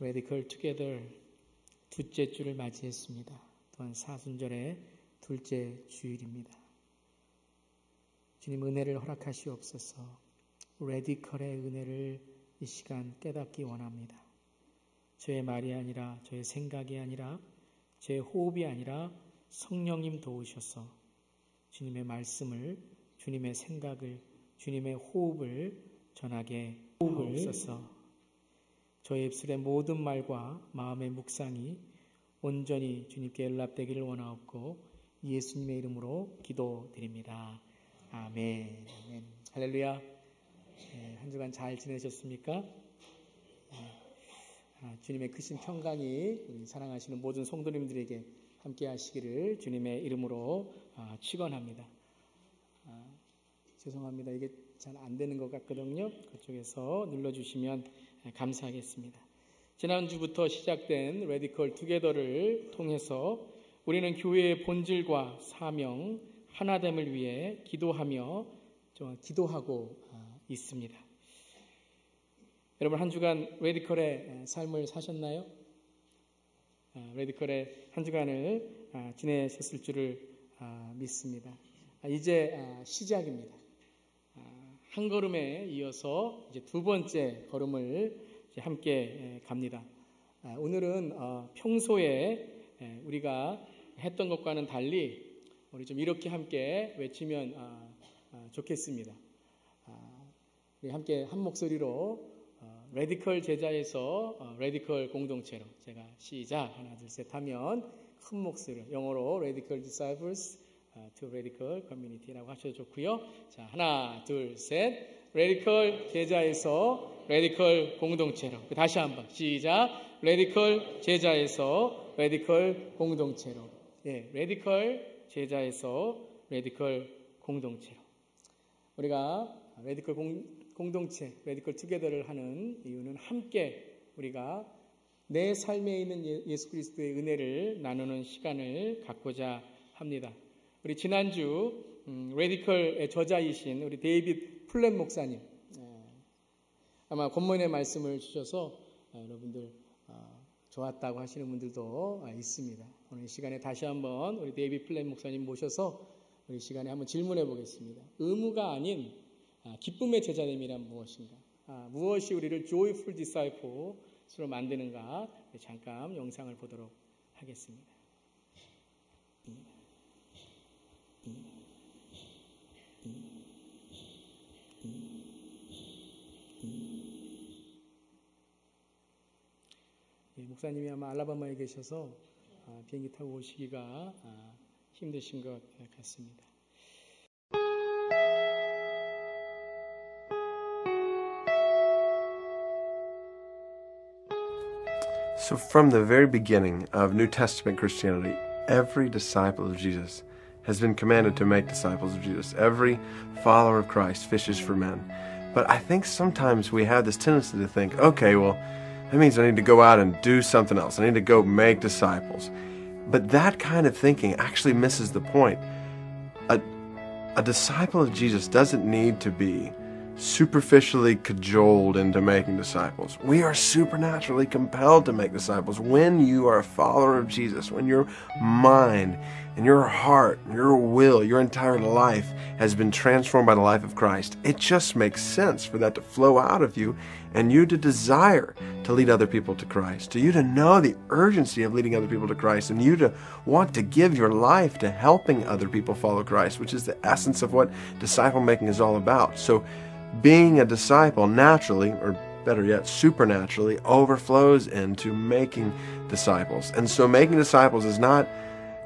Radical Together 둘째 주를 맞이했습니다. 또한 사순절의 둘째 주일입니다. 주님 은혜를 허락하시옵소서. 레디컬의 은혜를 이 시간 깨닫기 원합니다. 저의 말이 아니라 저의 생각이 아니라 제 호흡이 아니라 성령님 도우셔서 주님의 말씀을, 주님의 생각을, 주님의 호흡을 전하게 하옵소서. 저의 입술의 모든 말과 마음의 묵상이 온전히 주님께 연락되기를 원하옵고 예수님의 이름으로 기도드립니다. 아멘. 아멘. 할렐루야. 한 주간 잘 지내셨습니까? 주님의 크신 평강이 우리 사랑하시는 모든 성도님들에게 함께 하시기를 주님의 이름으로 축원합니다. 죄송합니다. 이게 잘 안 되는 것 같거든요. 그쪽에서 눌러주시면 감사하겠습니다. 지난주부터 시작된 레디컬 투게더를 통해서 우리는 교회의 본질과 사명, 하나됨을 위해 기도하고 있습니다. 여러분 한 주간 레디컬의 삶을 사셨나요? 레디컬의 한 주간을 지내셨을 줄을 믿습니다. 이제 시작입니다. 한 걸음에 이어서 이제 두 번째 걸음을 이제 함께 갑니다. 오늘은 평소에 우리가 했던 것과는 달리 우리 좀 이렇게 함께 외치면 좋겠습니다. 우리 함께 한 목소리로 레디컬 제자에서 레디컬 공동체로 제가 시작 하나 둘 셋 하면 큰 목소리로 영어로 Radical Disciples to Radical Community라고 하셔도 좋고요. 자 하나 둘 셋 레디컬 제자에서 레디컬 공동체로 다시 한번 시작 레디컬 제자에서 레디컬 공동체로 레디컬 제자에서 레디컬 공동체로 우리가 레디컬 공동체, 레디컬 투게더를 하는 이유는 함께 우리가 내 삶에 있는 예수 그리스도의 은혜를 나누는 시간을 갖고자 합니다. 우리 지난주 레디컬의 저자이신 우리 데이빗 플랫 목사님 아마 본문의 말씀을 주셔서 여러분들 좋았다고 하시는 분들도 있습니다. 오늘 이 시간에 다시 한번 우리 데이빗 플랫 목사님 모셔서 우리 시간에 한번 질문해 보겠습니다. 의무가 아닌 기쁨의 제자됨이란 무엇인가? 무엇이 우리를 joyful disciples로 만드는가? 잠깐 영상을 보도록 하겠습니다. 목사님이 아마 알라바마에 계셔서 비행기 타고 오시기가 힘드신 것 같습니다. So from the very beginning of New Testament Christianity, every disciple of Jesus has been commanded to make disciples of Jesus. Every follower of Christ fishes for men. But I think sometimes we have this tendency to think, okay, well, that means I need to go out and do something else. I need to go make disciples. But that kind of thinking actually misses the point. A disciple of Jesus doesn't need to be superficially cajoled into making disciples. We are supernaturally compelled to make disciples when you are a follower of Jesus, when your mind and your heart, your will, your entire life has been transformed by the life of Christ. It just makes sense for that to flow out of you and you to desire to lead other people to Christ, to you to know the urgency of leading other people to Christ, and you to want to give your life to helping other people follow Christ, which is the essence of what disciple making is all about. So being a disciple naturally, or better yet, supernaturally, overflows into making disciples. And so making disciples is not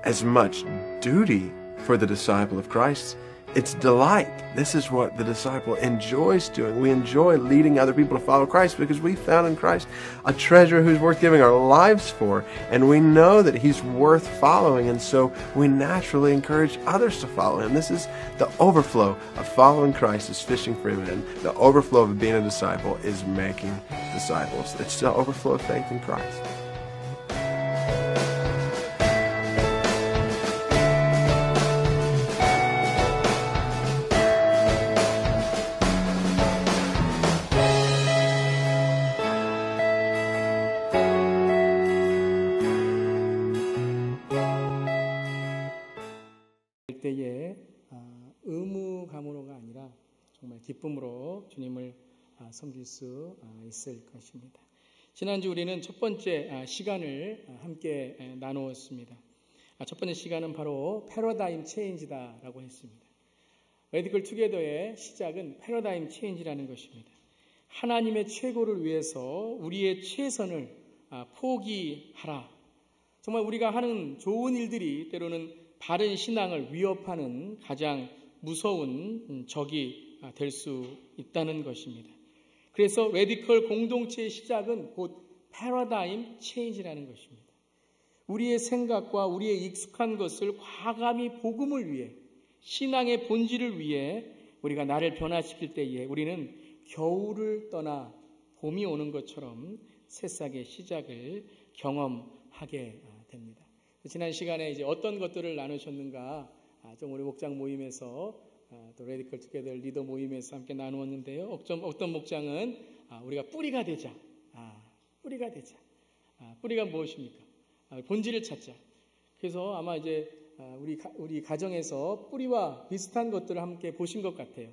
as much duty for the disciple of Christ, it's delight. This is what the disciple enjoys doing. We enjoy leading other people to follow Christ because we found in Christ a treasure who's worth giving our lives for, and we know that he's worth following, and so we naturally encourage others to follow him. This is the overflow of following Christ is fishing for men. The overflow of being a disciple is making disciples. It's the overflow of faith in Christ. 기쁨으로 주님을 섬길 수 있을 것입니다. 지난주 우리는 첫 번째 시간을 함께 나누었습니다. 첫 번째 시간은 바로 패러다임 체인지다라고 했습니다. 레디컬 투게더의 시작은 패러다임 체인지라는 것입니다. 하나님의 최고를 위해서 우리의 최선을 포기하라. 정말 우리가 하는 좋은 일들이 때로는 바른 신앙을 위협하는 가장 무서운 적이 될 수 있다는 것입니다. 그래서 레디컬 공동체의 시작은 곧 패러다임 체인지라는 것입니다. 우리의 생각과 우리의 익숙한 것을 과감히 복음을 위해, 신앙의 본질을 위해 우리가 나를 변화시킬 때에 우리는 겨울을 떠나 봄이 오는 것처럼 새싹의 시작을 경험하게 됩니다. 지난 시간에 이제 어떤 것들을 나누셨는가 좀 우리 목장 모임에서 또 레디컬 투게더 리더 모임에서 함께 나누었는데요. 어떤 목장은 우리가 뿌리가 되자. 뿌리가 되자. 뿌리가 무엇입니까? 본질을 찾자. 그래서 아마 이제 우리 가정에서 뿌리와 비슷한 것들을 함께 보신 것 같아요.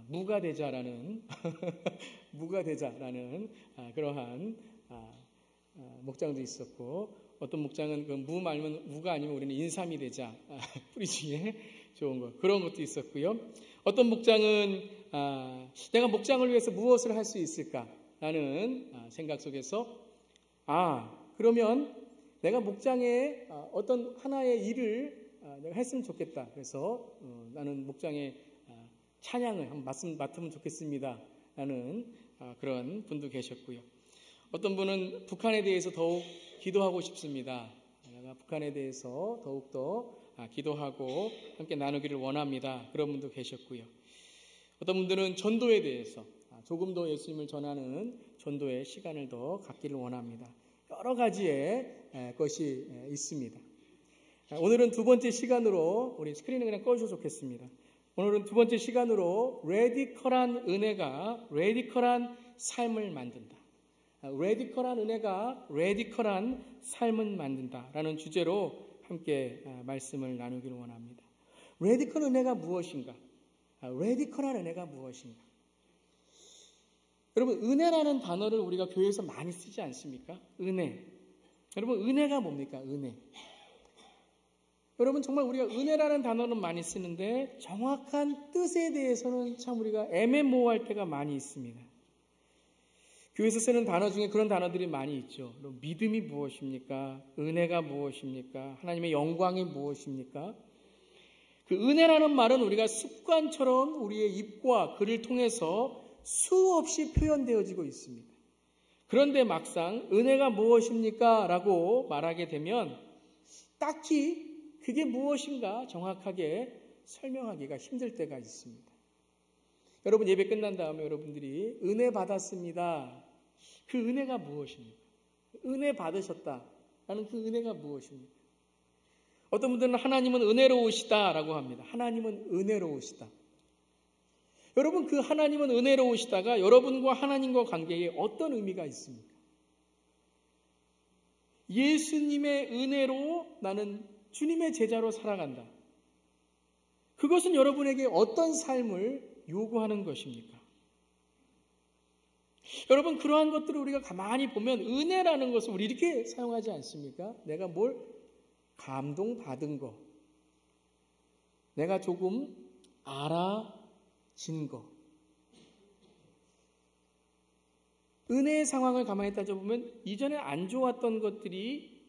무가 되자라는 무가 되자라는 그러한 목장도 있었고, 어떤 목장은 그 무가 아니면 우리는 인삼이 되자, 뿌리 중에 좋은 것, 그런 것도 있었고요. 어떤 목장은 내가 목장을 위해서 무엇을 할 수 있을까라는 생각 속에서 그러면 내가 목장에 어떤 하나의 일을 내가 했으면 좋겠다. 그래서 나는 목장에 찬양을 한번 맡으면 좋겠습니다. 라는 그런 분도 계셨고요. 어떤 분은 북한에 대해서 더욱 기도하고 싶습니다. 내가 북한에 대해서 더욱더 기도하고 함께 나누기를 원합니다. 그런 분도 계셨고요. 어떤 분들은 전도에 대해서 조금 더 예수님을 전하는 전도의 시간을 더 갖기를 원합니다. 여러 가지의 것이 있습니다. 오늘은 두 번째 시간으로, 우리 스크린을 그냥 꺼주셔도 좋겠습니다. 오늘은 두 번째 시간으로 레디컬한 은혜가 레디컬한 삶을 만든다. 레디컬한 은혜가 레디컬한 삶을 만든다라는 주제로 함께 말씀을 나누기를 원합니다. 레디컬 은혜가 무엇인가? 레디컬한 은혜가 무엇인가? 여러분, 은혜라는 단어를 우리가 교회에서 많이 쓰지 않습니까? 은혜. 여러분, 은혜가 뭡니까? 은혜. 여러분, 정말 우리가 은혜라는 단어는 많이 쓰는데 정확한 뜻에 대해서는 참 우리가 애매모호할 때가 많이 있습니다. 교회에서 쓰는 단어 중에 그런 단어들이 많이 있죠. 믿음이 무엇입니까? 은혜가 무엇입니까? 하나님의 영광이 무엇입니까? 그 은혜라는 말은 우리가 습관처럼 우리의 입과 글을 통해서 수없이 표현되어지고 있습니다. 그런데 막상 은혜가 무엇입니까? 라고 말하게 되면 딱히 그게 무엇인가 정확하게 설명하기가 힘들 때가 있습니다. 여러분, 예배 끝난 다음에 여러분들이 은혜 받았습니다. 그 은혜가 무엇입니까? 은혜 받으셨다라는 그 은혜가 무엇입니까? 어떤 분들은 하나님은 은혜로우시다라고 합니다. 하나님은 은혜로우시다. 여러분, 그 하나님은 은혜로우시다가 여러분과 하나님과 관계에 어떤 의미가 있습니까? 예수님의 은혜로 나는 주님의 제자로 살아간다. 그것은 여러분에게 어떤 삶을 요구하는 것입니까? 여러분, 그러한 것들을 우리가 가만히 보면 은혜라는 것을 우리 이렇게 사용하지 않습니까? 내가 뭘 감동받은 거, 내가 조금 알아진 거. 은혜의 상황을 가만히 따져보면 이전에 안 좋았던 것들이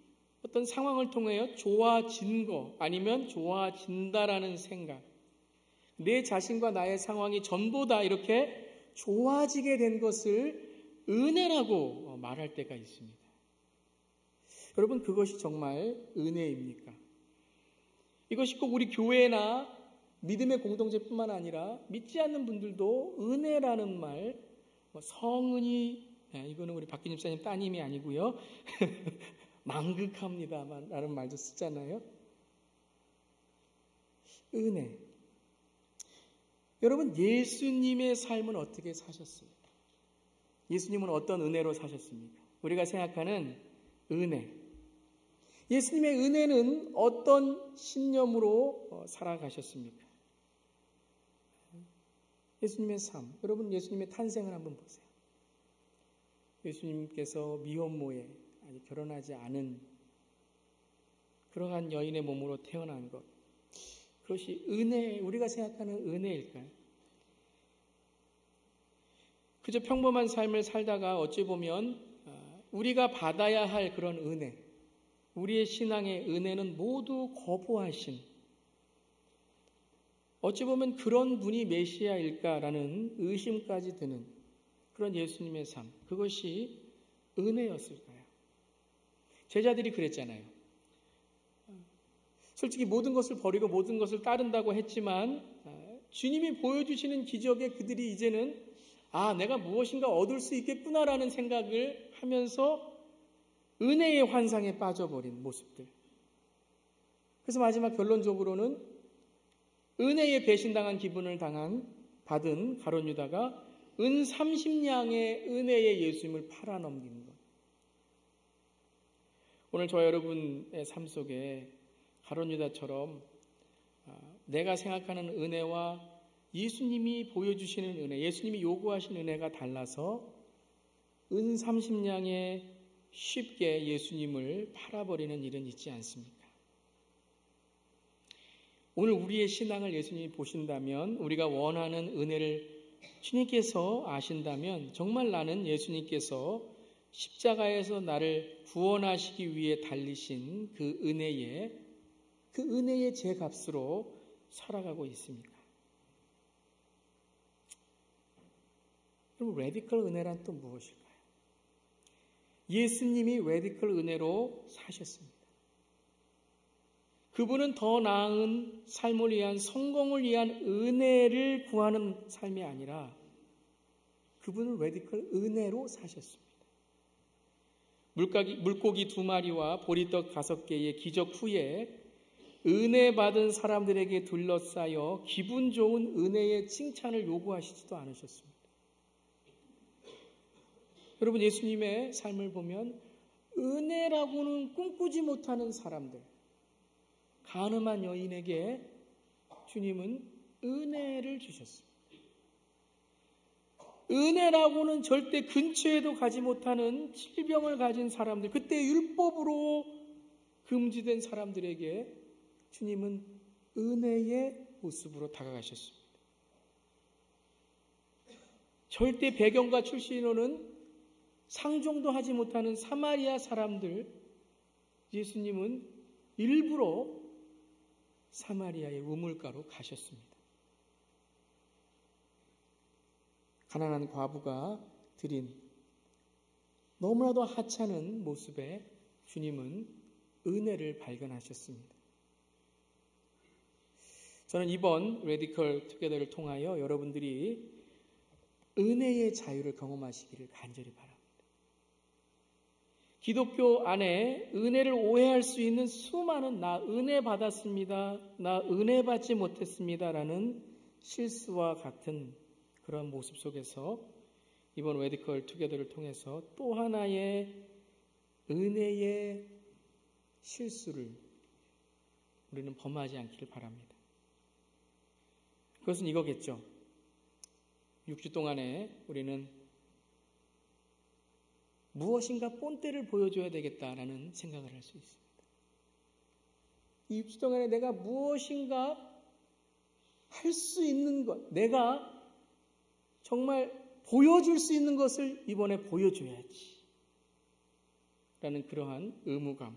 어떤 상황을 통하여 좋아진 거, 아니면 좋아진다라는 생각, 내 자신과 나의 상황이 전보다 이렇게 좋아지게 된 것을 은혜라고 말할 때가 있습니다. 여러분, 그것이 정말 은혜입니까? 이것이 꼭 우리 교회나 믿음의 공동체뿐만 아니라 믿지 않는 분들도 은혜라는 말, 성은이, 이거는 우리 박기님 사님 따님이 아니고요. 망극합니다라는 말도 쓰잖아요. 은혜. 여러분, 예수님의 삶은 어떻게 사셨어요? 예수님은 어떤 은혜로 사셨습니까? 우리가 생각하는 은혜. 예수님의 은혜는 어떤 신념으로 살아가셨습니까? 예수님의 삶, 여러분 예수님의 탄생을 한번 보세요. 예수님께서 미혼모에 아직 결혼하지 않은 그러한 여인의 몸으로 태어난 것, 그것이 은혜, 우리가 생각하는 은혜일까요? 그저 평범한 삶을 살다가 어찌 보면 우리가 받아야 할 그런 은혜, 우리의 신앙의 은혜는 모두 거부하신, 어찌 보면 그런 분이 메시아일까라는 의심까지 드는 그런 예수님의 삶, 그것이 은혜였을까요? 제자들이 그랬잖아요. 솔직히 모든 것을 버리고 모든 것을 따른다고 했지만 주님이 보여주시는 기적에 그들이 이제는 내가 무엇인가 얻을 수 있겠구나라는 생각을 하면서 은혜의 환상에 빠져버린 모습들. 그래서 마지막 결론적으로는 은혜에 배신당한 기분을 받은 가룟 유다가 은 30냥의 은혜의 예수님을 팔아넘긴 것. 오늘 저와 여러분의 삶 속에 가룟 유다처럼 내가 생각하는 은혜와 예수님이 보여주시는 은혜, 예수님이 요구하신 은혜가 달라서 은 30냥에 쉽게 예수님을 팔아버리는 일은 있지 않습니까? 오늘 우리의 신앙을 예수님이 보신다면, 우리가 원하는 은혜를 주님께서 아신다면, 정말 나는 예수님께서 십자가에서 나를 구원하시기 위해 달리신 그 은혜의 제 값으로 살아가고 있습니까? 그럼 레디컬 은혜란 또 무엇일까요? 예수님이 레디컬 은혜로 사셨습니다. 그분은 더 나은 삶을 위한, 성공을 위한 은혜를 구하는 삶이 아니라 그분은 레디컬 은혜로 사셨습니다. 물고기 2마리와 보리떡 5개의 기적 후에 은혜 받은 사람들에게 둘러싸여 기분 좋은 은혜의 칭찬을 요구하시지도 않으셨습니다. 여러분, 예수님의 삶을 보면 은혜라고는 꿈꾸지 못하는 사람들, 가늠한 여인에게 주님은 은혜를 주셨습니다. 은혜라고는 절대 근처에도 가지 못하는 질병을 가진 사람들, 그때 율법으로 금지된 사람들에게 주님은 은혜의 모습으로 다가가셨습니다. 절대 배경과 출신으로는 상종도 하지 못하는 사마리아 사람들, 예수님은 일부러 사마리아의 우물가로 가셨습니다. 가난한 과부가 드린 너무나도 하찮은 모습에 주님은 은혜를 발견하셨습니다. 저는 이번 레디컬 투게더를 통하여 여러분들이 은혜의 자유를 경험하시기를 간절히 바랍니다. 기독교 안에 은혜를 오해할 수 있는 수많은 나 은혜 받았습니다, 나 은혜 받지 못했습니다 라는 실수와 같은 그런 모습 속에서 이번 레디컬 투게더를 통해서 또 하나의 은혜의 실수를 우리는 범하지 않기를 바랍니다. 그것은 이거겠죠. 6주 동안에 우리는 무엇인가 본때를 보여줘야 되겠다라는 생각을 할 수 있습니다. 이 6주 동안에 내가 무엇인가 할 수 있는 것, 내가 정말 보여줄 수 있는 것을 이번에 보여줘야지 라는 그러한 의무감.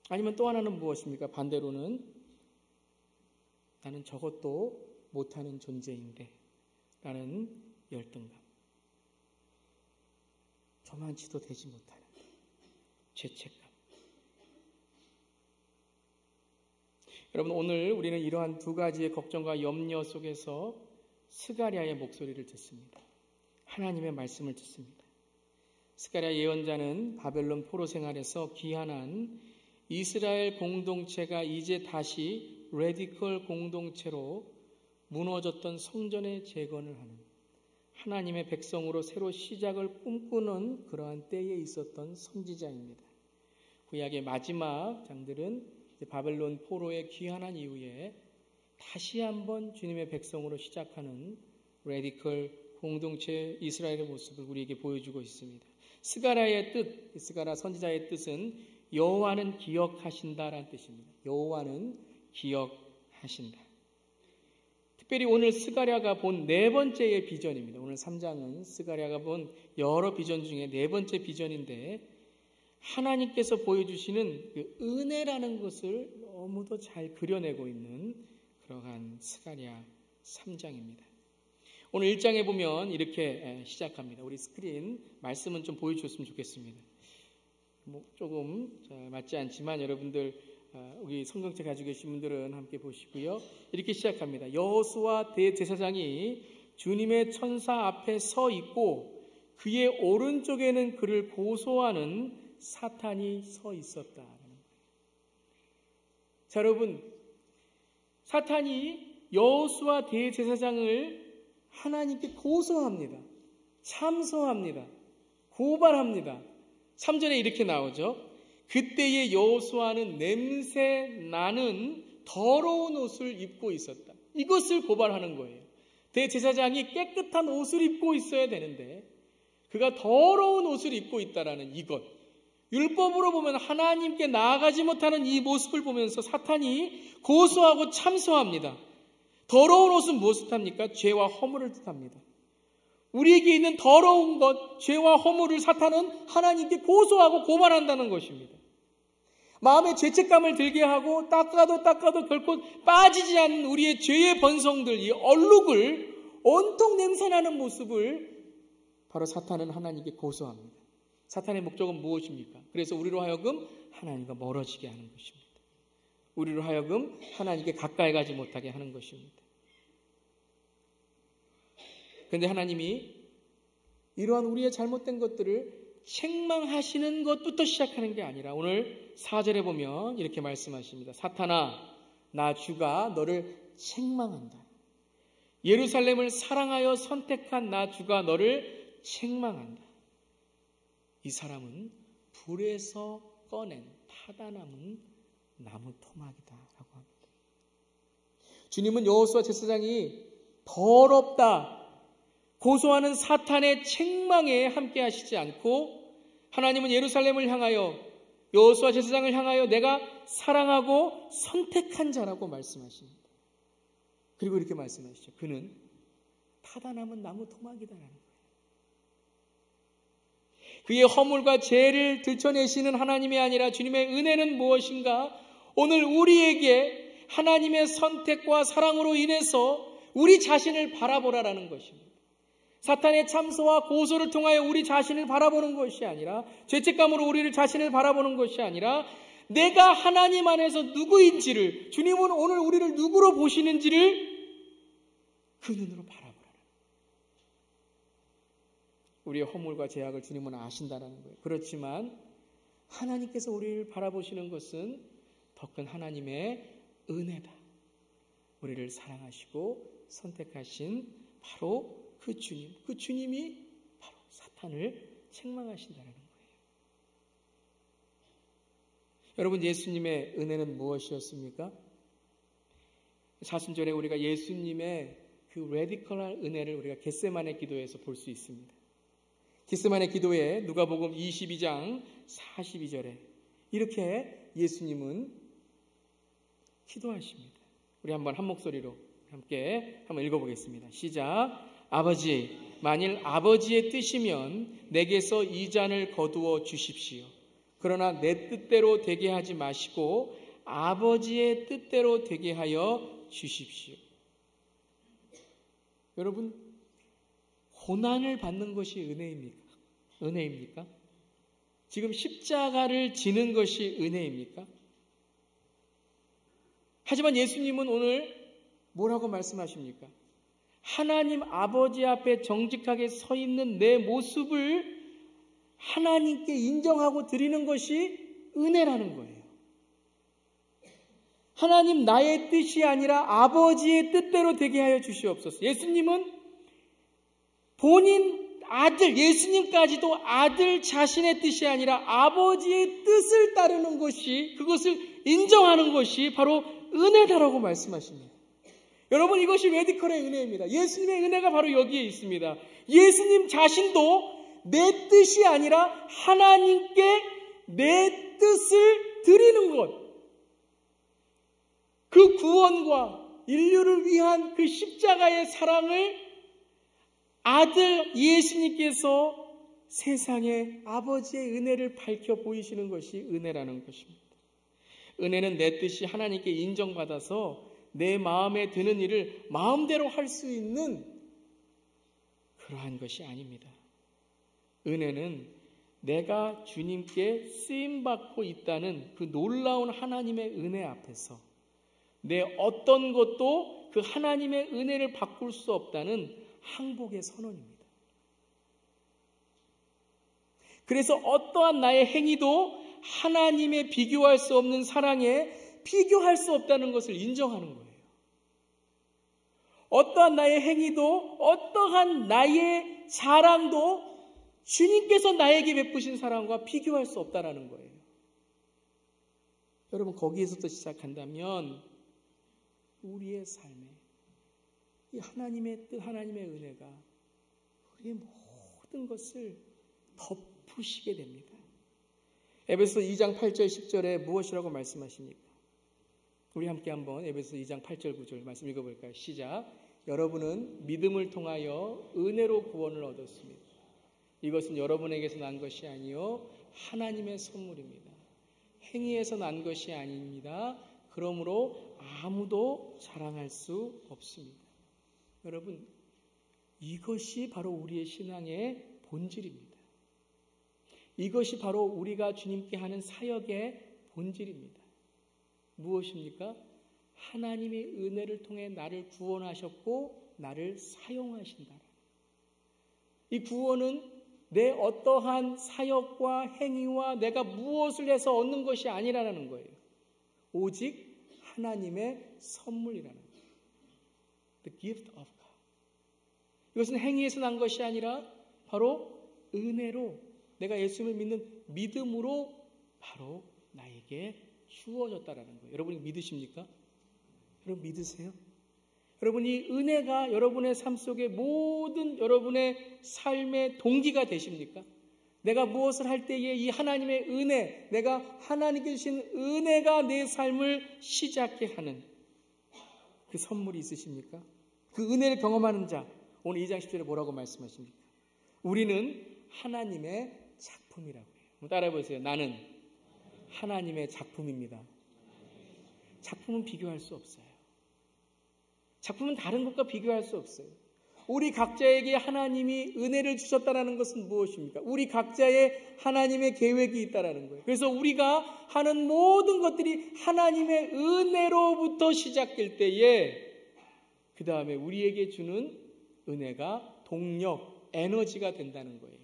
아니면 또 하나는 무엇입니까? 반대로는 나는 저것도 못하는 존재인데 라는 열등감. 저만치도 되지 못하는 죄책감. 여러분, 오늘 우리는 이러한 두 가지의 걱정과 염려 속에서 스가랴의 목소리를 듣습니다. 하나님의 말씀을 듣습니다. 스가랴 예언자는 바벨론 포로 생활에서 귀환한 이스라엘 공동체가 이제 다시 레디컬 공동체로 무너졌던 성전의 재건을 하는, 하나님의 백성으로 새로 시작을 꿈꾸는 그러한 때에 있었던 선지자입니다. 구약의 마지막 장들은 바벨론 포로에 귀환한 이후에 다시 한번 주님의 백성으로 시작하는 레디컬 공동체 이스라엘의 모습을 우리에게 보여주고 있습니다. 스가랴의 뜻, 스가랴 선지자의 뜻은 여호와는 기억하신다라는 뜻입니다. 여호와는 기억하신다. 특별히 오늘 스가랴가 본 네 번째의 비전입니다. 오늘 3장은 스가랴가 본 여러 비전 중에 네 번째 비전인데 하나님께서 보여주시는 그 은혜라는 것을 너무도 잘 그려내고 있는 그러한 스가랴 3장입니다. 오늘 1장에 보면 이렇게 시작합니다. 우리 스크린 말씀은 좀 보여주셨으면 좋겠습니다. 조금 맞지 않지만 여러분들 우리 성경책 가지고 계신 분들은 함께 보시고요. 이렇게 시작합니다. 여호수아 대제사장이 주님의 천사 앞에 서 있고 그의 오른쪽에는 그를 고소하는 사탄이 서 있었다. 자, 여러분, 사탄이 여호수아 대제사장을 하나님께 고소합니다. 참소합니다. 고발합니다. 3절에 이렇게 나오죠. 그때의 여호수아는 냄새 나는 더러운 옷을 입고 있었다. 이것을 고발하는 거예요. 대제사장이 깨끗한 옷을 입고 있어야 되는데 그가 더러운 옷을 입고 있다라는 이것. 율법으로 보면 하나님께 나아가지 못하는 이 모습을 보면서 사탄이 고소하고 참소합니다. 더러운 옷은 무엇을 뜻합니까? 죄와 허물을 뜻합니다. 우리에게 있는 더러운 것, 죄와 허물을 사탄은 하나님께 고소하고 고발한다는 것입니다. 마음에 죄책감을 들게 하고 닦아도 결코 빠지지 않는 우리의 죄의 번성들, 이 얼룩을 온통 냄새나는 모습을 바로 사탄은 하나님께 고소합니다. 사탄의 목적은 무엇입니까? 그래서 우리로 하여금 하나님과 멀어지게 하는 것입니다. 우리로 하여금 하나님께 가까이 가지 못하게 하는 것입니다. 그런데 하나님이 이러한 우리의 잘못된 것들을 책망하시는 것부터 시작하는 게 아니라 오늘 4절에 보면 이렇게 말씀하십니다. 사탄아, 나 주가 너를 책망한다. 예루살렘을 사랑하여 선택한 나 주가 너를 책망한다. 이 사람은 불에서 꺼낸 타다 남은 나무 토막이다 라고 합니다. 주님은 여호수아 제사장이 더럽다 고소하는 사탄의 책망에 함께 하시지 않고 하나님은 예루살렘을 향하여 여호수아 제사장을 향하여 내가 사랑하고 선택한 자라고 말씀하십니다. 그리고 이렇게 말씀하시죠. 그는 타다 남은 나무 토막이다라는 거예요. 그의 허물과 죄를 들춰내시는 하나님이 아니라 주님의 은혜는 무엇인가? 오늘 우리에게 하나님의 선택과 사랑으로 인해서 우리 자신을 바라보라라는 것입니다. 사탄의 참소와 고소를 통하여 우리 자신을 바라보는 것이 아니라 죄책감으로 우리를 자신을 바라보는 것이 아니라 내가 하나님 안에서 누구인지를 주님은 오늘 우리를 누구로 보시는지를 그 눈으로 바라보라. 우리의 허물과 죄악을 주님은 아신다는 거예요. 그렇지만 하나님께서 우리를 바라보시는 것은 더 큰 하나님의 은혜다. 우리를 사랑하시고 선택하신 바로 그 주님, 그 주님이 바로 사탄을 책망하신다는 거예요. 여러분, 예수님의 은혜는 무엇이었습니까? 사순절에 우리가 예수님의 그 레디컬한 은혜를 우리가 겟세마네 기도에서 볼 수 있습니다. 겟세마네 기도에 누가복음 22장 42절에 이렇게 예수님은 기도하십니다. 우리 한번 한 목소리로 함께 한번 읽어보겠습니다. 시작. 아버지, 만일 아버지의 뜻이면 내게서 이 잔을 거두어 주십시오. 그러나 내 뜻대로 되게 하지 마시고 아버지의 뜻대로 되게 하여 주십시오. 여러분, 고난을 받는 것이 은혜입니까? 은혜입니까? 지금 십자가를 지는 것이 은혜입니까? 하지만 예수님은 오늘 뭐라고 말씀하십니까? 하나님 아버지 앞에 정직하게 서 있는 내 모습을 하나님께 인정하고 드리는 것이 은혜라는 거예요. 하나님 나의 뜻이 아니라 아버지의 뜻대로 되게 하여 주시옵소서. 예수님은 본인 아들, 예수님까지도 아들 자신의 뜻이 아니라 아버지의 뜻을 따르는 것이, 그것을 인정하는 것이 바로 은혜다라고 말씀하십니다. 여러분, 이것이 레디컬의 은혜입니다. 예수님의 은혜가 바로 여기에 있습니다. 예수님 자신도 내 뜻이 아니라 하나님께 내 뜻을 드리는 것, 그 구원과 인류를 위한 그 십자가의 사랑을 아들 예수님께서 세상에 아버지의 은혜를 밝혀 보이시는 것이 은혜라는 것입니다. 은혜는 내 뜻이 하나님께 인정받아서 내 마음에 드는 일을 마음대로 할 수 있는 그러한 것이 아닙니다. 은혜는 내가 주님께 쓰임받고 있다는 그 놀라운 하나님의 은혜 앞에서 내 어떤 것도 그 하나님의 은혜를 바꿀 수 없다는 항복의 선언입니다. 그래서 어떠한 나의 행위도 하나님의 비교할 수 없는 사랑에 비교할 수 없다는 것을 인정하는 거예요. 어떠한 나의 행위도, 어떠한 나의 자랑도 주님께서 나에게 베푸신 사랑과 비교할 수 없다는 거예요. 여러분, 거기에서부터 시작한다면 우리의 삶에 이 하나님의 뜻, 하나님의 은혜가 우리의 모든 것을 덮으시게 됩니다. 에베소 2장 8절 10절에 무엇이라고 말씀하십니까? 우리 함께 한번 에베소 2장 8절 9절 말씀 읽어볼까요? 시작. 여러분은 믿음을 통하여 은혜로 구원을 얻었습니다. 이것은 여러분에게서 난 것이 아니요 하나님의 선물입니다. 행위에서 난 것이 아닙니다. 그러므로 아무도 자랑할 수 없습니다. 여러분, 이것이 바로 우리의 신앙의 본질입니다. 이것이 바로 우리가 주님께 하는 사역의 본질입니다. 무엇입니까? 하나님의 은혜를 통해 나를 구원하셨고 나를 사용하신다. 이 구원은 내 어떠한 사역과 행위와 내가 무엇을 해서 얻는 것이 아니라는 거예요. 오직 하나님의 선물이라는 거예요. The gift of God. 이것은 행위에서 난 것이 아니라 바로 은혜로, 내가 예수님을 믿는 믿음으로 바로 나에게 주어졌다라는 거예요. 여러분이 믿으십니까? 여러분 믿으세요? 여러분, 이 은혜가 여러분의 삶 속에 모든 여러분의 삶의 동기가 되십니까? 내가 무엇을 할 때에 이 하나님의 은혜, 내가 하나님께 주신 은혜가 내 삶을 시작게 하는 그 선물이 있으십니까? 그 은혜를 경험하는 자, 오늘 2장 10절에 뭐라고 말씀하십니까? 우리는 하나님의 작품이라고 해요. 따라해 보세요. 나는 하나님의 작품입니다. 작품은 비교할 수 없어요. 작품은 다른 것과 비교할 수 없어요. 우리 각자에게 하나님이 은혜를 주셨다는 것은 무엇입니까? 우리 각자의 하나님의 계획이 있다는 거예요. 그래서 우리가 하는 모든 것들이 하나님의 은혜로부터 시작될 때에 그 다음에 우리에게 주는 은혜가 동력, 에너지가 된다는 거예요.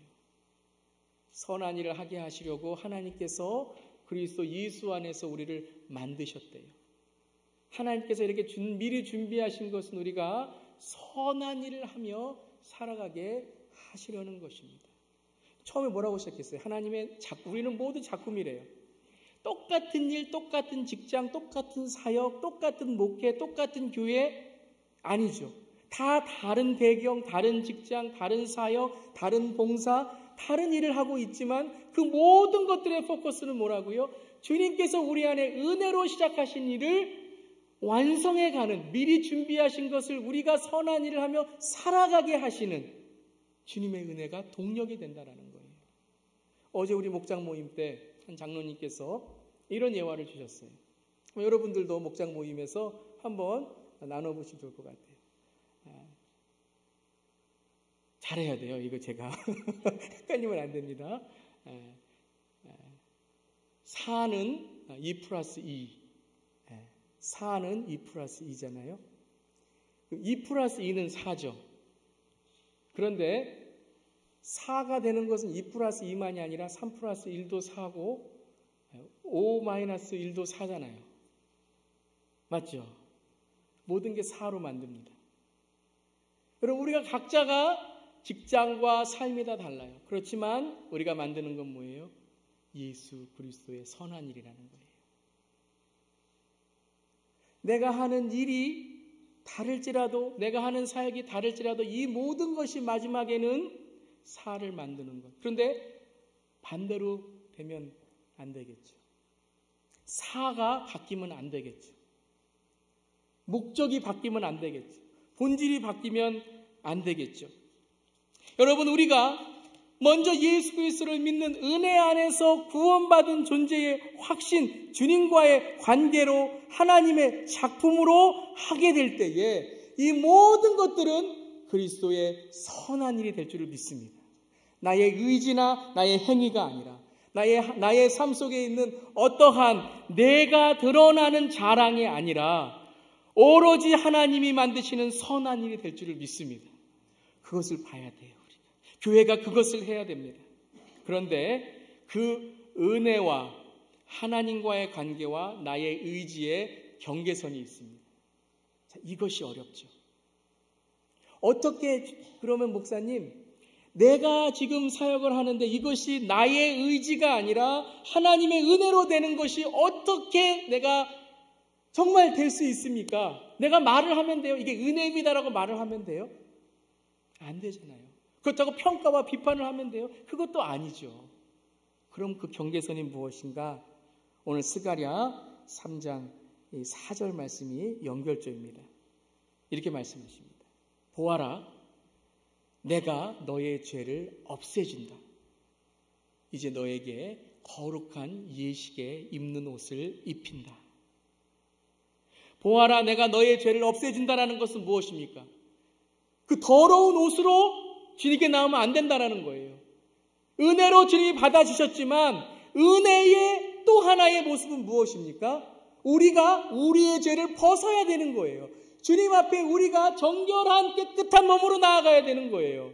선한 일을 하게 하시려고 하나님께서 그리스도 예수 안에서 우리를 만드셨대요. 하나님께서 이렇게 미리 준비하신 것은 우리가 선한 일을 하며 살아가게 하시려는 것입니다. 처음에 뭐라고 시작했어요? 우리는 모두 작품이래요. 똑같은 일, 똑같은 직장, 똑같은 사역, 똑같은 목회, 똑같은 교회 아니죠. 다 다른 배경, 다른 직장, 다른 사역, 다른 봉사, 다른 일을 하고 있지만 그 모든 것들의 포커스는 뭐라고요? 주님께서 우리 안에 은혜로 시작하신 일을 완성해가는, 미리 준비하신 것을 우리가 선한 일을 하며 살아가게 하시는 주님의 은혜가 동력이 된다는 거예요. 어제 우리 목장 모임 때 한 장로님께서 이런 예화를 주셨어요. 여러분들도 목장 모임에서 한번 나눠보시면 좋을 것 같아요. 잘해야 돼요. 이거 제가 헷갈리면 안 됩니다. 4는 2 플러스 2. 4는 2 플러스 2잖아요. 2 플러스 2는 4죠. 그런데 4가 되는 것은 2 플러스 2만이 아니라 3 플러스 1도 4고 5 마이너스 1도 4잖아요. 맞죠? 모든 게 4로 만듭니다. 여러분, 우리가 각자가 직장과 삶이 다 달라요. 그렇지만 우리가 만드는 건 뭐예요? 예수 그리스도의 선한 일이라는 거예요. 내가 하는 일이 다를지라도, 내가 하는 사역이 다를지라도 이 모든 것이 마지막에는 사를 만드는 것. 그런데 반대로 되면 안 되겠죠. 사가 바뀌면 안 되겠죠. 목적이 바뀌면 안 되겠죠. 본질이 바뀌면 안 되겠죠. 여러분, 우리가 먼저 예수 그리스도를 믿는 은혜 안에서 구원받은 존재의 확신, 주님과의 관계로 하나님의 작품으로 하게 될 때에 이 모든 것들은 그리스도의 선한 일이 될 줄을 믿습니다. 나의 의지나 나의 행위가 아니라 나의 삶 속에 있는 어떠한 내가 드러나는 자랑이 아니라 오로지 하나님이 만드시는 선한 일이 될 줄을 믿습니다. 그것을 봐야 돼요. 교회가 그것을 해야 됩니다. 그런데 그 은혜와 하나님과의 관계와 나의 의지의 경계선이 있습니다. 자, 이것이 어렵죠. 어떻게, 그러면 목사님, 내가 지금 사역을 하는데 이것이 나의 의지가 아니라 하나님의 은혜로 되는 것이 어떻게 내가 정말 될 수 있습니까? 내가 말을 하면 돼요? 이게 은혜입니다라고 말을 하면 돼요? 안 되잖아요. 그렇다고 평가와 비판을 하면 돼요? 그것도 아니죠. 그럼 그 경계선이 무엇인가? 오늘 스가랴 3장 4절 말씀이 연결점입니다. 이렇게 말씀하십니다. 보아라, 내가 너의 죄를 없애준다. 이제 너에게 거룩한 예식에 입는 옷을 입힌다. 보아라, 내가 너의 죄를 없애준다라는 것은 무엇입니까? 그 더러운 옷으로 주님께 나오면 안 된다라는 거예요. 은혜로 주님이 받아주셨지만 은혜의 또 하나의 모습은 무엇입니까? 우리가 우리의 죄를 벗어야 되는 거예요. 주님 앞에 우리가 정결한 깨끗한 몸으로 나아가야 되는 거예요.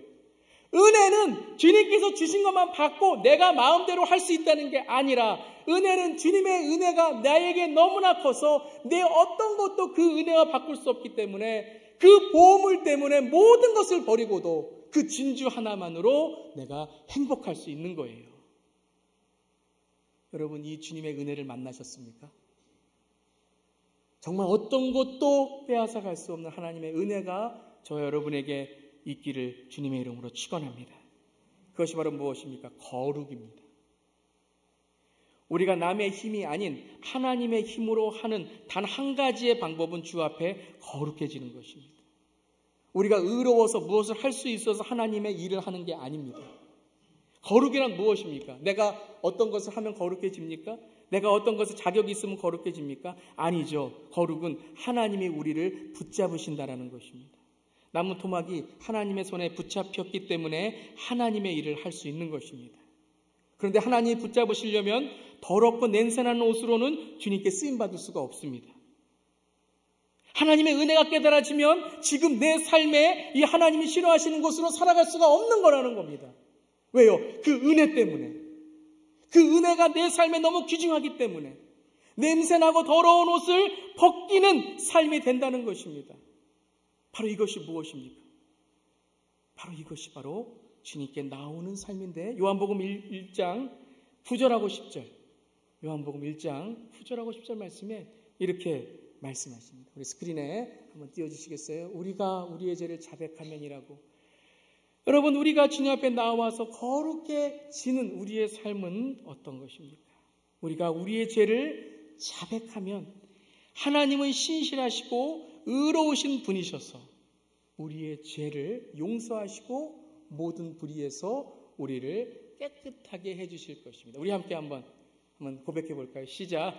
은혜는 주님께서 주신 것만 받고 내가 마음대로 할 수 있다는 게 아니라, 은혜는 주님의 은혜가 나에게 너무나 커서 내 어떤 것도 그 은혜와 바꿀 수 없기 때문에 그 보물 때문에 모든 것을 버리고도 그 진주 하나만으로 내가 행복할 수 있는 거예요. 여러분, 이 주님의 은혜를 만나셨습니까? 정말 어떤 것도 빼앗아 갈 수 없는 하나님의 은혜가 저 여러분에게 있기를 주님의 이름으로 축원합니다. 그것이 바로 무엇입니까? 거룩입니다. 우리가 남의 힘이 아닌 하나님의 힘으로 하는 단 한 가지의 방법은 주 앞에 거룩해지는 것입니다. 우리가 의로워서 무엇을 할 수 있어서 하나님의 일을 하는 게 아닙니다. 거룩이란 무엇입니까? 내가 어떤 것을 하면 거룩해집니까? 내가 어떤 것에 자격이 있으면 거룩해집니까? 아니죠. 거룩은 하나님이 우리를 붙잡으신다라는 것입니다. 나무 토막이 하나님의 손에 붙잡혔기 때문에 하나님의 일을 할 수 있는 것입니다. 그런데 하나님이 붙잡으시려면 더럽고 냄새나는 옷으로는 주님께 쓰임받을 수가 없습니다. 하나님의 은혜가 깨달아지면 지금 내 삶에 이 하나님이 싫어하시는 것으로 살아갈 수가 없는 거라는 겁니다. 왜요? 그 은혜 때문에. 그 은혜가 내 삶에 너무 귀중하기 때문에 냄새나고 더러운 옷을 벗기는 삶이 된다는 것입니다. 바로 이것이 무엇입니까? 바로 이것이 바로 주님께 나오는 삶인데, 요한복음 1장 9절하고 10절, 요한복음 1장 9절하고 10절 말씀에 이렇게 말씀하십니다. 우리 스크린에 한번 띄워주시겠어요? 우리가 우리의 죄를 자백하면이라고. 여러분, 우리가 주님 앞에 나와서 거룩해지는 우리의 삶은 어떤 것입니까? 우리가 우리의 죄를 자백하면 하나님은 신실하시고 의로우신 분이셔서 우리의 죄를 용서하시고 모든 불의에서 우리를 깨끗하게 해주실 것입니다. 우리 함께 한번 고백해 볼까요? 시작.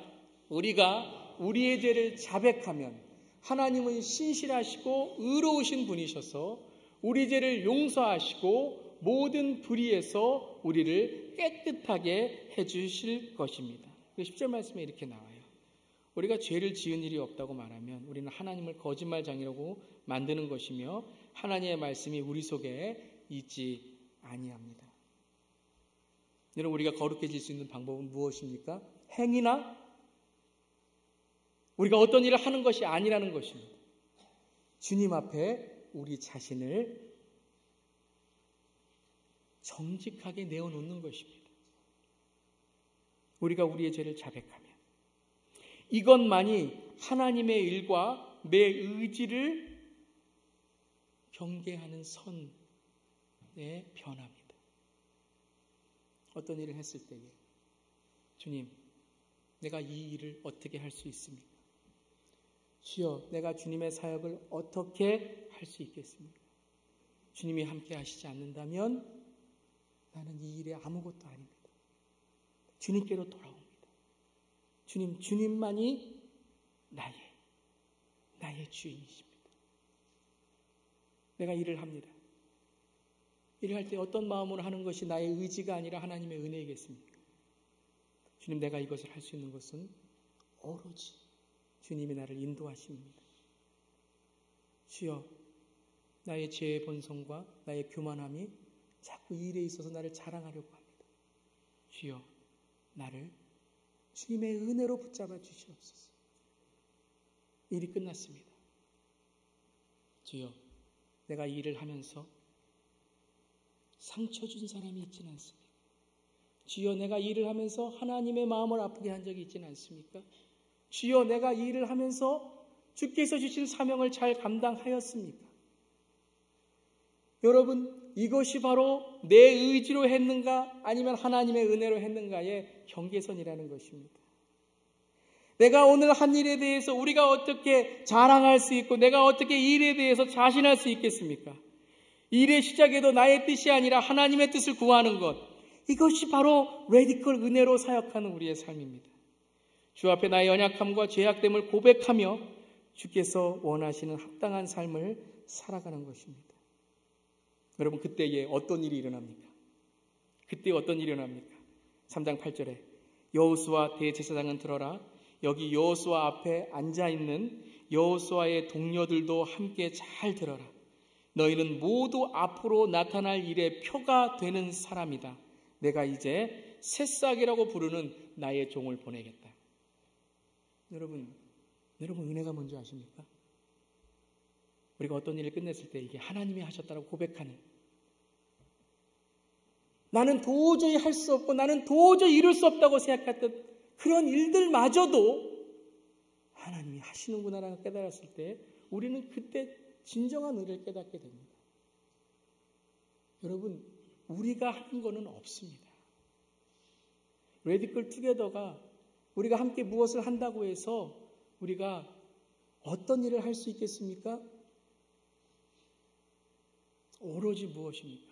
우리가 우리의 죄를 자백하면 하나님은 신실하시고 의로우신 분이셔서 우리 죄를 용서하시고 모든 불의에서 우리를 깨끗하게 해주실 것입니다. 10절 말씀에 이렇게 나와요. 우리가 죄를 지은 일이 없다고 말하면 우리는 하나님을 거짓말장이라고 만드는 것이며 하나님의 말씀이 우리 속에 있지 아니합니다. 여러분, 우리가 거룩해질 수 있는 방법은 무엇입니까? 행위나 우리가 어떤 일을 하는 것이 아니라는 것입니다. 주님 앞에 우리 자신을 정직하게 내어놓는 것입니다. 우리가 우리의 죄를 자백하면 이것만이 하나님의 일과 내 의지를 경계하는 선에 변합니다. 어떤 일을 했을 때에 주님, 내가 이 일을 어떻게 할 수 있습니까? 주여, 내가 주님의 사역을 어떻게 할 수 있겠습니까? 주님이 함께 하시지 않는다면 나는 이 일에 아무것도 아닙니다. 주님께로 돌아옵니다. 주님만이 나의 주인이십니다. 내가 일을 합니다. 일을 할 때 어떤 마음으로 하는 것이 나의 의지가 아니라 하나님의 은혜이겠습니까? 주님, 내가 이것을 할 수 있는 것은 오로지 주님이 나를 인도하십니다. 주여, 나의 죄의 본성과 나의 교만함이 자꾸 이 일에 있어서 나를 자랑하려고 합니다. 주여, 나를 주님의 은혜로 붙잡아 주시옵소서. 일이 끝났습니다. 주여, 내가 이 일을 하면서 상처 준 사람이 있지는 않습니까? 주여, 내가 이 일을 하면서 하나님의 마음을 아프게 한 적이 있지는 않습니까? 주여, 내가 이 일을 하면서 주께서 주신 사명을 잘 감당하였습니까? 여러분, 이것이 바로 내 의지로 했는가 아니면 하나님의 은혜로 했는가의 경계선이라는 것입니다. 내가 오늘 한 일에 대해서 우리가 어떻게 자랑할 수 있고 내가 어떻게 이 일에 대해서 자신할 수 있겠습니까? 일의 시작에도 나의 뜻이 아니라 하나님의 뜻을 구하는 것, 이것이 바로 레디컬 은혜로 사역하는 우리의 삶입니다. 주 앞에 나의 연약함과 죄악됨을 고백하며 주께서 원하시는 합당한 삶을 살아가는 것입니다. 여러분, 그때에 어떤 일이 일어납니까? 그때 어떤 일이 일어납니까? 3장 8절에 여호수아 대제사장은 들어라. 여기 여호수아 앞에 앉아있는 여호수아의 동료들도 함께 잘 들어라. 너희는 모두 앞으로 나타날 일의 표가 되는 사람이다. 내가 이제 새싹이라고 부르는 나의 종을 보내겠다. 여러분 은혜가 뭔지 아십니까? 우리가 어떤 일을 끝냈을 때 이게 하나님이 하셨다고 고백하는, 나는 도저히 할 수 없고 나는 도저히 이룰 수 없다고 생각했던 그런 일들마저도 하나님이 하시는구나라고 깨달았을 때 우리는 그때 진정한 은혜를 깨닫게 됩니다. 여러분, 우리가 하는 거는 없습니다. 레디컬 투게더가 우리가 함께 무엇을 한다고 해서 우리가 어떤 일을 할 수 있겠습니까? 오로지 무엇입니까?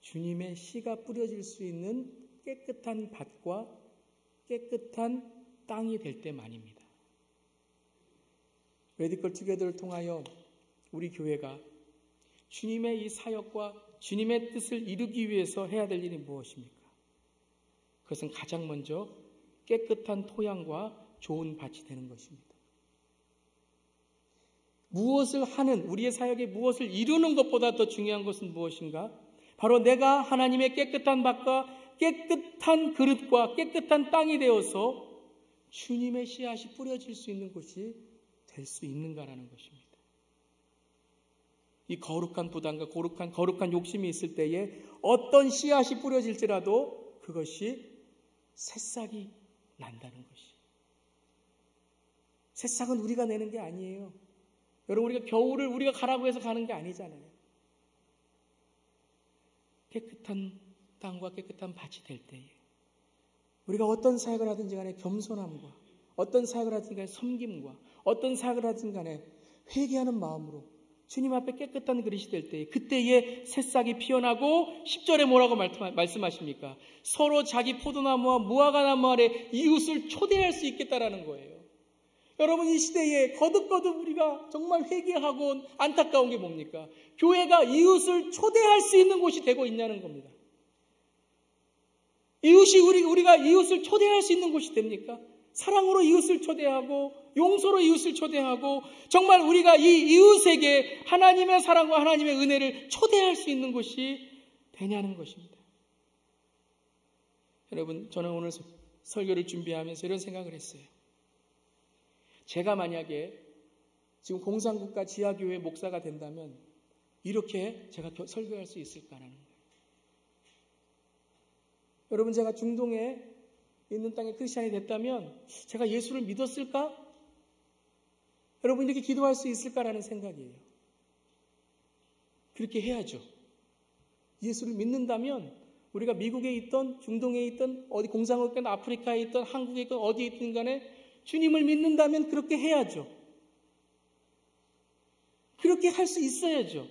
주님의 씨가 뿌려질 수 있는 깨끗한 밭과 깨끗한 땅이 될 때만입니다. 레디컬 투게더를 통하여 우리 교회가 주님의 이 사역과 주님의 뜻을 이루기 위해서 해야 될 일이 무엇입니까? 그것은 가장 먼저 깨끗한 토양과 좋은 밭이 되는 것입니다. 무엇을 하는, 우리의 사역에 무엇을 이루는 것보다 더 중요한 것은 무엇인가? 바로 내가 하나님의 깨끗한 밭과 깨끗한 그릇과 깨끗한 땅이 되어서 주님의 씨앗이 뿌려질 수 있는 곳이 될 수 있는가라는 것입니다. 이 거룩한 부담과 거룩한 욕심이 있을 때에 어떤 씨앗이 뿌려질지라도 그것이 새싹이 난다는 것이. 새싹은 우리가 내는 게 아니에요. 여러분, 우리가 겨울을 우리가 가라고 해서 가는 게 아니잖아요. 깨끗한 땅과 깨끗한 밭이 될 때에 우리가 어떤 사역을 하든지 간에 겸손함과 어떤 사역을 하든지 간에 섬김과 어떤 사역을 하든지 간에 회개하는 마음으로 주님 앞에 깨끗한 그릇이 될 때에 그때에 새싹이 피어나고 10절에 뭐라고 말씀하십니까? 서로 자기 포도나무와 무화과나무 아래 이웃을 초대할 수 있겠다라는 거예요. 여러분, 이 시대에 거듭거듭 우리가 정말 회개하고 안타까운 게 뭡니까? 교회가 이웃을 초대할 수 있는 곳이 되고 있냐는 겁니다. 우리가 이웃을 초대할 수 있는 곳이 됩니까? 사랑으로 이웃을 초대하고 용서로 이웃을 초대하고 정말 우리가 이 이웃에게 하나님의 사랑과 하나님의 은혜를 초대할 수 있는 곳이 되냐는 것입니다. 여러분, 저는 오늘 설교를 준비하면서 이런 생각을 했어요. 제가 만약에 지금 공산국가 지하교회 목사가 된다면 이렇게 제가 설교할 수 있을까라는 거예요. 여러분, 제가 중동에 있는 땅에 크리스찬이 됐다면 제가 예수를 믿었을까? 여러분 이렇게 기도할 수 있을까라는 생각이에요. 그렇게 해야죠. 예수를 믿는다면 우리가 미국에 있던 중동에 있던 어디 공산국가에 있던 아프리카에 있던 한국에 있던 어디에 있든 간에 주님을 믿는다면 그렇게 해야죠. 그렇게 할 수 있어야죠.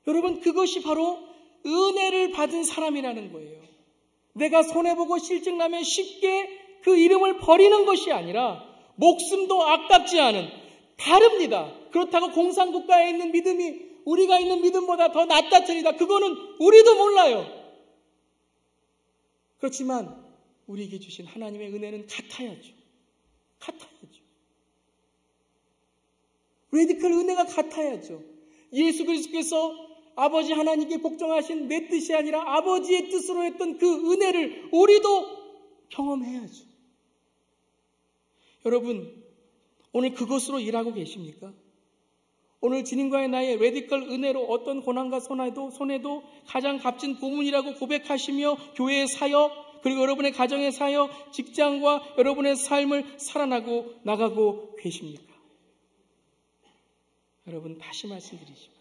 여러분 그것이 바로 은혜를 받은 사람이라는 거예요. 내가 손해보고 실증나면 쉽게 그 이름을 버리는 것이 아니라 목숨도 아깝지 않은, 다릅니다. 그렇다고 공산국가에 있는 믿음이 우리가 있는 믿음보다 더 낫다 틀리다, 그거는 우리도 몰라요. 그렇지만 우리에게 주신 하나님의 은혜는 같아야죠. 같아야죠. 레디컬 은혜가 같아야죠. 예수 그리스도께서 아버지 하나님께 복종하신 내 뜻이 아니라 아버지의 뜻으로 했던 그 은혜를 우리도 경험해야죠. 여러분, 오늘 그것으로 일하고 계십니까? 오늘 주님과의 나의 레디컬 은혜로 어떤 고난과 손해도 가장 값진 부문이라고 고백하시며 교회의 사역, 그리고 여러분의 가정의 사역, 직장과 여러분의 삶을 살아나고 나가고 계십니까? 여러분 다시 말씀드리지만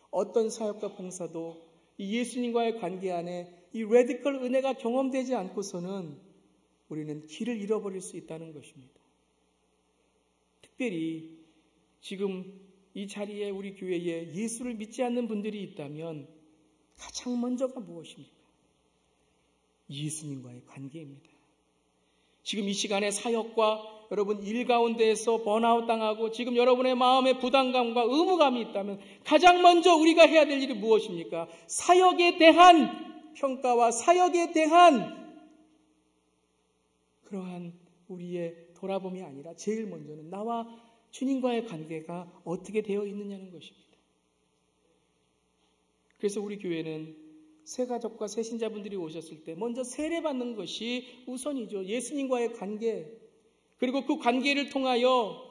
어떤 사역과 봉사도 이 예수님과의 관계 안에 이 레디컬 은혜가 경험되지 않고서는 우리는 길을 잃어버릴 수 있다는 것입니다. 특별히 지금 이 자리에 우리 교회에 예수를 믿지 않는 분들이 있다면 가장 먼저가 무엇입니까? 예수님과의 관계입니다. 지금 이 시간에 사역과 여러분 일 가운데에서 번아웃 당하고 지금 여러분의 마음에 부담감과 의무감이 있다면 가장 먼저 우리가 해야 될 일이 무엇입니까? 사역에 대한 평가와 사역에 대한 그러한 우리의 돌아봄이 아니라 제일 먼저는 나와 주님과의 관계가 어떻게 되어 있느냐는 것입니다. 그래서 우리 교회는 새가족과 새신자분들이 오셨을 때 먼저 세례받는 것이 우선이죠. 예수님과의 관계, 그리고 그 관계를 통하여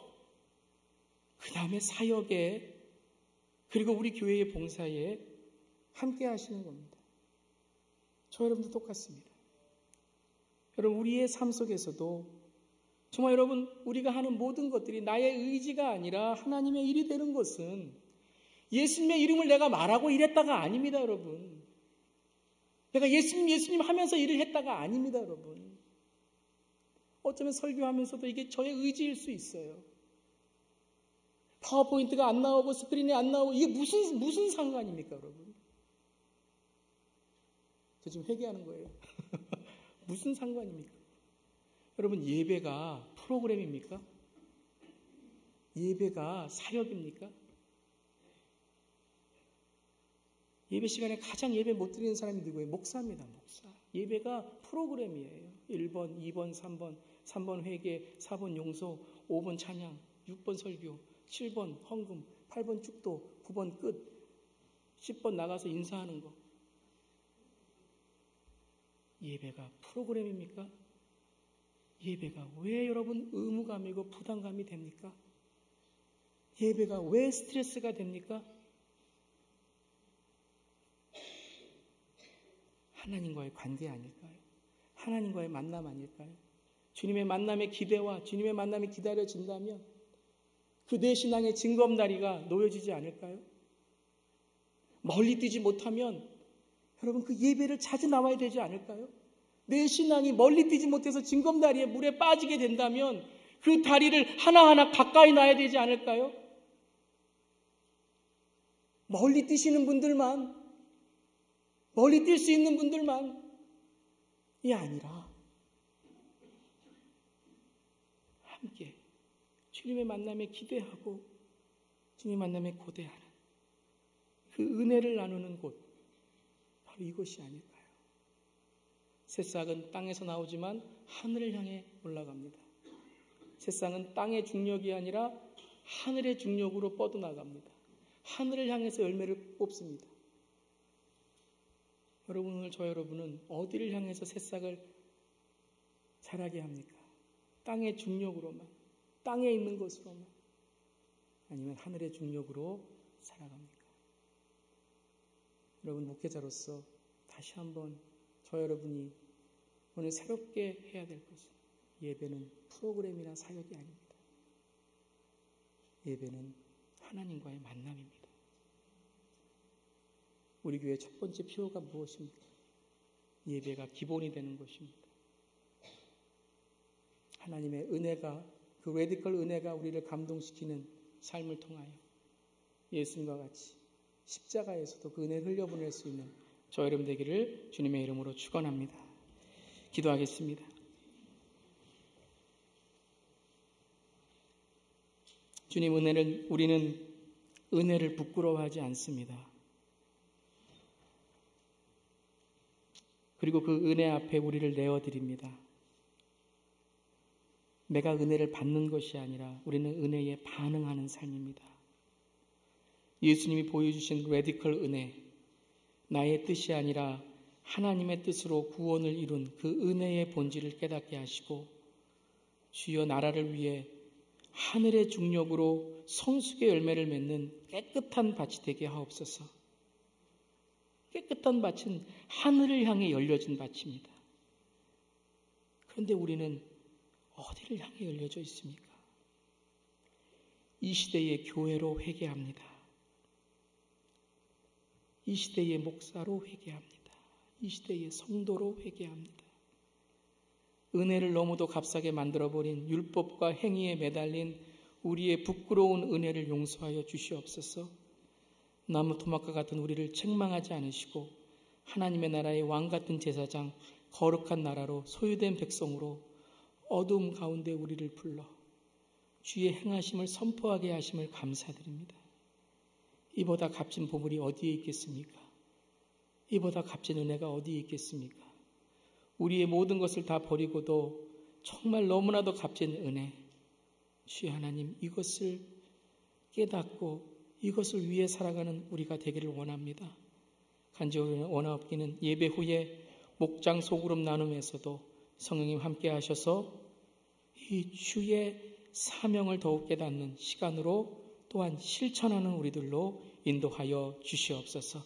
그 다음에 사역에, 그리고 우리 교회의 봉사에 함께 하시는 겁니다. 저 여러분도 똑같습니다. 여러분 우리의 삶 속에서도 정말 여러분 우리가 하는 모든 것들이 나의 의지가 아니라 하나님의 일이 되는 것은 예수님의 이름을 내가 말하고 이랬다가 아닙니다. 여러분 내가 예수님 하면서 일을 했다가 아닙니다. 여러분 어쩌면 설교하면서도 이게 저의 의지일 수 있어요. 파워포인트가 안 나오고 스크린에 안 나오고 이게 무슨 상관입니까? 여러분 저 지금 회개하는 거예요. 무슨 상관입니까? 여러분 예배가 프로그램입니까? 예배가 사역입니까? 예배 시간에 가장 예배 못 드리는 사람이 누구예요? 목사입니다. 목사. 예배가 프로그램이에요. 1번, 2번, 3번 회개, 4번 용서, 5번 찬양, 6번 설교, 7번 헌금, 8번 축도, 9번 끝, 10번 나가서 인사하는 거. 예배가 프로그램입니까? 예배가 왜 여러분 의무감이고 부담감이 됩니까? 예배가 왜 스트레스가 됩니까? 하나님과의 관계 아닐까요? 하나님과의 만남 아닐까요? 주님의 만남의 기대와 주님의 만남이 기다려진다면 그 내 신앙의 증검다리가 놓여지지 않을까요? 멀리 뛰지 못하면 여러분 그 예배를 자주 나와야 되지 않을까요? 내 신앙이 멀리 뛰지 못해서 징검다리에 물에 빠지게 된다면 그 다리를 하나하나 가까이 놔야 되지 않을까요? 멀리 뛰시는 분들만, 멀리 뛸 수 있는 분들만이 아니라 함께 주님의 만남에 기대하고 주님의 만남에 고대하는 그 은혜를 나누는 곳, 바로 이것이 아닐까요? 새싹은 땅에서 나오지만 하늘을 향해 올라갑니다. 새싹은 땅의 중력이 아니라 하늘의 중력으로 뻗어나갑니다. 하늘을 향해서 열매를 뽑습니다. 여러분 오늘 저 여러분은 어디를 향해서 새싹을 자라게 합니까? 땅의 중력으로만, 땅에 있는 것으로만, 아니면 하늘의 중력으로 살아갑니까? 여러분 목회자로서 다시 한번 저 여러분이 오늘 새롭게 해야 될 것은 예배는 프로그램이나 사역이 아닙니다. 예배는 하나님과의 만남입니다. 우리 교회의 첫 번째 필요가 무엇입니까? 예배가 기본이 되는 것입니다. 하나님의 은혜가, 그 레디컬 은혜가 우리를 감동시키는 삶을 통하여 예수님과 같이 십자가에서도 그 은혜를 흘려보낼 수 있는 저 여러분 되기를 주님의 이름으로 축원합니다. 기도하겠습니다. 주님, 우리는 은혜를 부끄러워하지 않습니다. 그리고 그 은혜 앞에 우리를 내어드립니다. 내가 은혜를 받는 것이 아니라 우리는 은혜에 반응하는 삶입니다. 예수님이 보여주신 레디컬 은혜, 나의 뜻이 아니라 하나님의 뜻으로 구원을 이룬 그 은혜의 본질을 깨닫게 하시고, 주여 나라를 위해 하늘의 중력으로 성숙의 열매를 맺는 깨끗한 밭이 되게 하옵소서. 깨끗한 밭은 하늘을 향해 열려진 밭입니다. 그런데 우리는 어디를 향해 열려져 있습니까? 이 시대의 교회로 회개합니다. 이 시대의 목사로 회개합니다. 이 시대의 성도로 회개합니다. 은혜를 너무도 값싸게 만들어버린 율법과 행위에 매달린 우리의 부끄러운 은혜를 용서하여 주시옵소서. 나무 토막과 같은 우리를 책망하지 않으시고 하나님의 나라의 왕같은 제사장, 거룩한 나라로 소유된 백성으로 어두움 가운데 우리를 불러 주의 행하심을 선포하게 하심을 감사드립니다. 이보다 값진 보물이 어디에 있겠습니까? 이보다 값진 은혜가 어디에 있겠습니까? 우리의 모든 것을 다 버리고도 정말 너무나도 값진 은혜, 주의 하나님, 이것을 깨닫고 이것을 위해 살아가는 우리가 되기를 원합니다. 간절히 원하옵기는 예배 후에 목장 소그룹 나눔에서도 성령님 함께 하셔서 이 주의 사명을 더욱 깨닫는 시간으로 또한 실천하는 우리들로 인도하여 주시옵소서.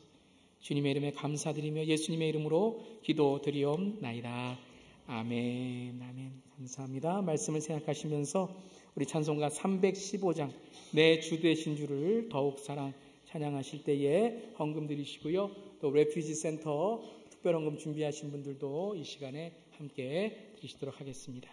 주님의 이름에 감사드리며 예수님의 이름으로 기도드리옵나이다. 아멘. 아멘. 감사합니다. 말씀을 생각하시면서 우리 찬송가 315장 내 주 되신 주를 더욱 사랑 찬양하실 때에 헌금 드리시고요. 또 레퓨지 센터 특별 헌금 준비하신 분들도 이 시간에 함께 드리시도록 하겠습니다.